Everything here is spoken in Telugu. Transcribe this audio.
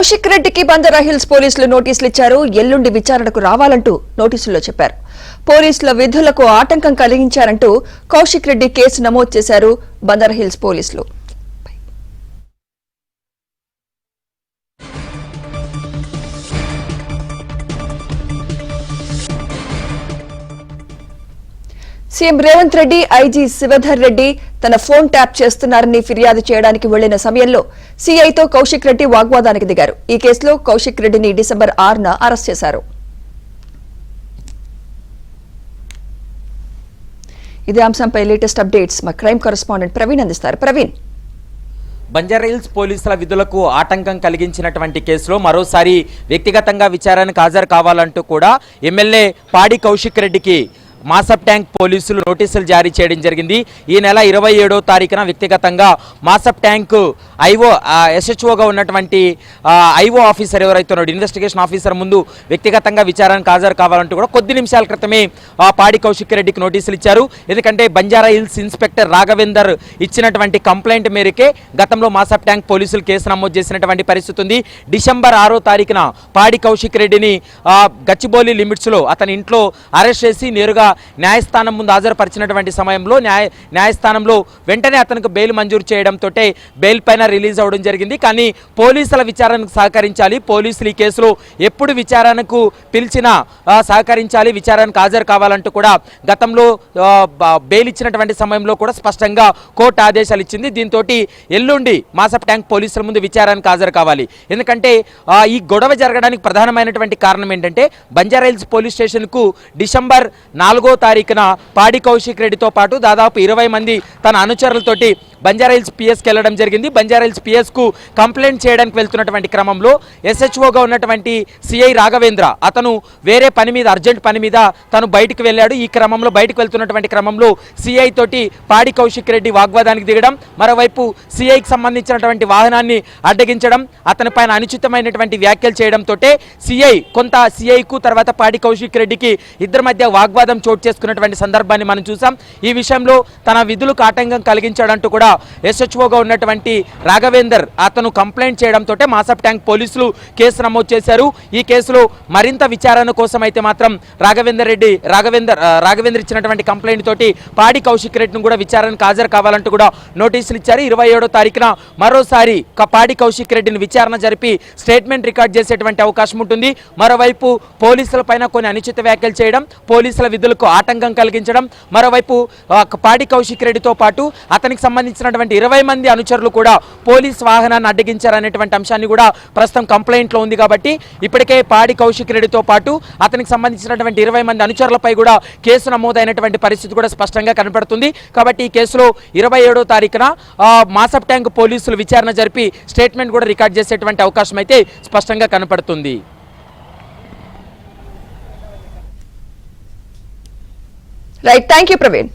కౌశిక్ రెడ్డికి బంజారా హిల్స్ పోలీసులు నోటీసులు ఇచ్చారు. ఎల్లుండి విచారణకు రావాలంటూ నోటీసుల్లో చెప్పారు. పోలీసుల విధులకు ఆటంకం కలిగించారంటూ కౌశిక్ రెడ్డి కేసు నమోదు చేశారు బంజారా హిల్స్ పోలీసులు. సీఎం రేవంత్ రెడ్డి ఐజీ శివధర్ రెడ్డి తన ఫోన్ ట్యాప్ చేస్తున్నారని ఫిర్యాదు చేయడానికి వెళ్లిన సమయంలో సీఐతో కౌశిక్ రెడ్డి వాగ్వాదానికి దిగారు. ఈ కేసులో కౌశిక్ రెడ్డిని డిసెంబర్ 6న అరెస్ట్ చేశారు. ఇదే అంశంపై లేటెస్ట్ అప్డేట్స్ మా క్రైమ్ కరెస్పాండెంట్ ప్రవీణ్ అందిస్తారు. ప్రవీణ్, బంజారా హిల్స్ పోలీసుల విధులకు ఆటంకం కలిగించినటువంటి కేసులో మరోసారి వ్యక్తిగతంగా విచారణకు హాజరు కావాలంటూ కూడా ఎమ్మెల్యే పాడి కౌశిక్ రెడ్డికి మాసప్ ట్యాంక్ పోలీసులు నోటీసులు జారీ చేయడం జరిగింది. ఈ నెల 27వ తారీఖున వ్యక్తిగతంగా మాసప్ ట్యాంక్ ఎస్హెచ్ఓగా ఉన్నటువంటి ఐఓ ఆఫీసర్ ఎవరైతే ఉన్నాడు, ఇన్వెస్టిగేషన్ ఆఫీసర్ ముందు వ్యక్తిగతంగా విచారణకు హాజరు కావాలంటూ కూడా కొద్ది నిమిషాల క్రితమే పాడి కౌశిక్ రెడ్డికి నోటీసులు ఇచ్చారు. ఎందుకంటే బంజారా హిల్స్ ఇన్స్పెక్టర్ రాఘవేందర్ ఇచ్చినటువంటి కంప్లైంట్ మేరకే గతంలో మాసప్ ట్యాంక్ పోలీసులు కేసు నమోదు చేసినటువంటి పరిస్థితి ఉంది. డిసెంబర్ 6వ తారీఖున పాడి కౌశిక్ రెడ్డిని గచ్చిబౌలి లిమిట్స్లో అతని ఇంట్లో అరెస్ట్ చేసి నేరుగా న్యాయస్థానం ముందు హాజరుపరిచినటువంటి సమయంలో న్యాయస్థానంలో వెంటనే అతనికి బెయిల్ మంజూరు చేయడంతో బెయిల్ పైన రిలీజ్ అవ్వడం జరిగింది. కానీ పోలీసుల విచారణకు సహకరించాలి, పోలీసులు ఈ కేసులో ఎప్పుడు విచారణకు పిలిచినా సహకరించాలి, విచారణకు హాజరు కావాలంటూ కూడా గతంలో బెయిల్ ఇచ్చినటువంటి సమయంలో కూడా స్పష్టంగా కోర్టు ఆదేశాలు ఇచ్చింది. దీంతో ఎల్లుండి మాసప్ ట్యాంక్ పోలీసుల ముందు విచారణకు హాజరు కావాలి. ఎందుకంటే ఈ గొడవ జరగడానికి ప్రధానమైనటువంటి కారణం ఏంటంటే బంజారా హిల్స్ పోలీస్ స్టేషన్కు డిసెంబర్ 4వ తారీఖున పాడి కౌశిక్ రెడ్డితో పాటు దాదాపు 20 మంది తన అనుచరులతోటి బంజారా హిల్స్ పిఎస్కి వెళ్ళడం జరిగింది. బంజారా హిల్స్ పిఎస్కు కంప్లైంట్ చేయడానికి వెళ్తున్నటువంటి క్రమంలో ఎస్హెచ్ఓగా ఉన్నటువంటి సిఐ రాఘవేంద్ర అతను వేరే పని మీద, అర్జెంట్ పని మీద తను బయటికి వెళ్ళాడు. ఈ క్రమంలో బయటకు వెళ్తున్నటువంటి క్రమంలో సిఐ తోటి పాడి కౌశిక్ రెడ్డి వాగ్వాదానికి దిగడం, మరోవైపు సిఐకి సంబంధించినటువంటి వాహనాన్ని అడ్డగించడం, అతని పైన అనుచితమైనటువంటి వ్యాఖ్యలు చేయడంతో సిఐకు తర్వాత పాడి కౌశిక్ రెడ్డికి ఇద్దరి మధ్య వాగ్వాదం చోటు చేసుకున్నటువంటి సందర్భాన్ని మనం చూసాం. ఈ విషయంలో తన విధులకు ఆటంకం కలిగించాడంటూ కూడా ఎస్హెచ్ఓగా ఉన్నటువంటి రాఘవేందర్ అతను కంప్లైంట్ చేయడంతో మాసప్ ట్యాంక్ పోలీసులు కేసు నమోదు చేశారు. ఈ కేసులో మరింత విచారణ కోసం అయితే మాత్రం రాఘవేందర్ ఇచ్చినటువంటి కంప్లైంట్ తోటి పాడి కౌశిక్ రెడ్డిని కూడా విచారణకు హాజరు కావాలంటూ కూడా నోటీసులు ఇచ్చారు. 27వ తారీఖున మరోసారి పాడి కౌశిక్ రెడ్డిని విచారణ జరిపి స్టేట్మెంట్ రికార్డ్ చేసేటువంటి అవకాశం ఉంటుంది. మరోవైపు పోలీసుల పైన కొన్ని అనుచిత వ్యాఖ్యలు చేయడం, పోలీసుల విధులకు ఆటంకం కలిగించడం, మరోవైపు పాడి కౌశిక్ రెడ్డితో పాటు అతనికి సంబంధించినటువంటి 20 మంది అనుచరులు కూడా పోలీస్ వాహనాన్ని అడ్డగించారనేటువంటి అంశాన్ని కూడా ప్రస్తుతం కంప్లైంట్లో ఉంది. కాబట్టి ఇప్పటికే పాడి కౌశిక్ రెడ్డితో పాటు అతనికి సంబంధించినటువంటి 20 మంది అనుచరులపై కూడా కేసు నమోదైనటువంటి పరిస్థితి కూడా స్పష్టంగా కనపడుతుంది. కాబట్టి ఈ కేసులో 27వ తారీఖున మాసప్ ట్యాంక్ పోలీసులు విచారణ జరిపి స్టేట్మెంట్ కూడా రికార్డ్ చేసేటువంటి అవకాశం అయితే స్పష్టంగా కనపడుతుంది. Right, thank you Praveen.